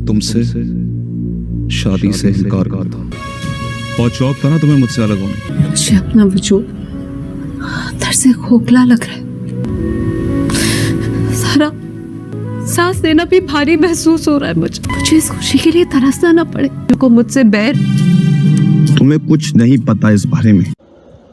तुमसे शादी से इनकार करता हूँ। बहुत शौक था ना तुम्हें मुझसे अलग होने। मुझे अपना वजूद अंदर से खोखला लग रहा है। सारा सांस लेना भी भारी महसूस हो रहा है। मुझे इस खुशी के लिए तरसना ना पड़े को मुझसे बैर। तुम्हें कुछ नहीं पता इस बारे में।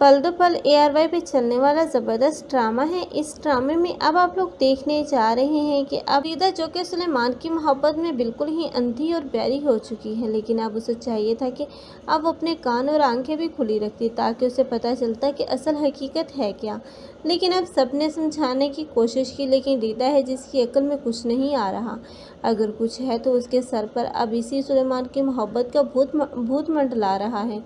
पल दो पल ARY पे चलने वाला ज़बरदस्त ड्रामा है। इस ड्रामे में अब आप लोग देखने जा रहे हैं कि अब रीदा जो कि सुलेमान की मोहब्बत में बिल्कुल ही अंधी और प्यारी हो चुकी है, लेकिन अब उसे चाहिए था कि अब अपने कान और आंखें भी खुली रखती ताकि उसे पता चलता कि असल हकीकत है क्या। लेकिन अब सबने समझाने की कोशिश की, लेकिन रीदा है जिसकी अक्ल में कुछ नहीं आ रहा। अगर कुछ है तो उसके सर पर अब इसी सुलेमान की मोहब्बत का भूत मंडला रहा है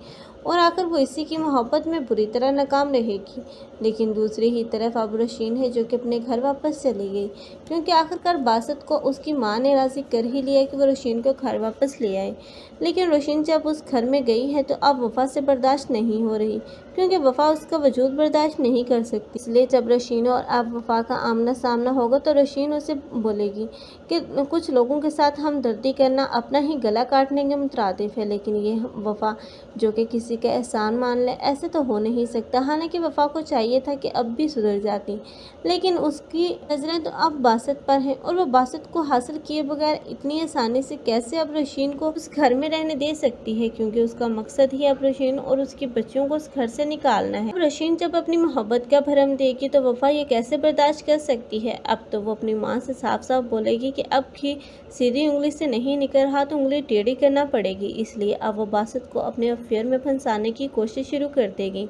और आखिर वो इसी की मोहब्बत में बुरी तरह नाकाम रहेगी। लेकिन दूसरी ही तरफ अब रोशीन है जो कि अपने घर वापस चली गई, क्योंकि आखिरकार बासत को उसकी माँ ने राज़ी कर ही लिया कि वो रोशीन को घर वापस ले आए। लेकिन रोशीन जब उस घर में गई है तो अब वफ़ा से बर्दाश्त नहीं हो रही, क्योंकि वफ़ा उसका वजूद बर्दाश्त नहीं कर सकती। इसलिए जब रोशीन और अब वफ़ा का आमना सामना होगा तो रोशीन उसे बोलेगी कि कुछ लोगों के साथ हमदर्दी करना अपना ही गला काटने के मुतरादिफ है, लेकिन ये वफ़ा जो कि किसी का एहसान मान ले, ऐसे तो हो नहीं सकता। हालांकि वफ़ा को चाहिए था कि अब भी सुधर जाती, लेकिन उसकी नज़रें तो अब बासत पर हैं और वह बासत को हासिल किए बगैर इतनी आसानी से कैसे अब रोशीन को उस घर में रहने दे सकती है, क्योंकि उसका मकसद ही अब रोशीन और उसके बच्चों को उस घर से निकालना है। रोशीन जब अपनी मोहब्बत का भरम देगी तो वफ़ा ये कैसे बर्दाश्त कर सकती है। अब तो वो अपनी माँ से साफ साफ बोलेगी कि अब भी सीधी उंगली से नहीं निकल रहा तो उंगली टेढ़ी करना पड़ेगी। इसलिए अब वो बासत को अपने अफेयर में फंसाने की कोशिश शुरू कर देगी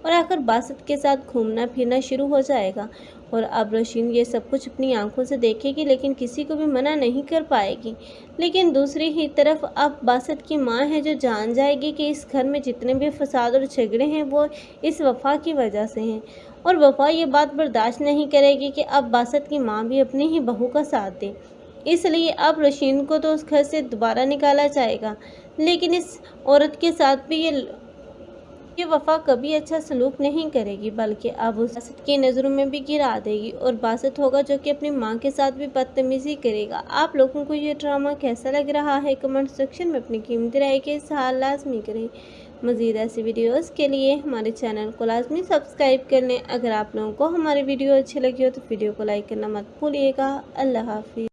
और आखिर बासत के साथ घूमना फिरना शुरू हो जाएगा। और अब रोशीन ये सब कुछ अपनी आंखों से देखेगी, लेकिन किसी को भी मना नहीं कर पाएगी। लेकिन दूसरी ही तरफ अब बासत की माँ है जो जान जाएगी कि इस घर में जितने भी फसाद और झगड़े हैं वो इस वफ़ा की वजह से हैं, और वफ़ा ये बात बर्दाश्त नहीं करेगी कि अब बासत की माँ भी अपनी ही बहू का साथ दे। इसलिए अब रोशीन को तो उस घर से दोबारा निकाला जाएगा, लेकिन इस औरत के साथ भी ये वफ़ा कभी अच्छा सलूक नहीं करेगी, बल्कि अब उस बासत की नज़रों में भी गिरा देगी और बासत होगा जो कि अपनी माँ के साथ भी बदतमीज़ी करेगा। आप लोगों को ये ड्रामा कैसा लग रहा है कमेंट सेक्शन में अपनी कीमती राय के साथ लाजमी करें। मज़ीद ऐसी वीडियोस के लिए हमारे चैनल को लाजमी सब्सक्राइब कर लें। अगर आप लोगों को हमारी वीडियो अच्छी लगी हो तो वीडियो को लाइक करना मत भूलिएगा। अल्लाह हाफिज़।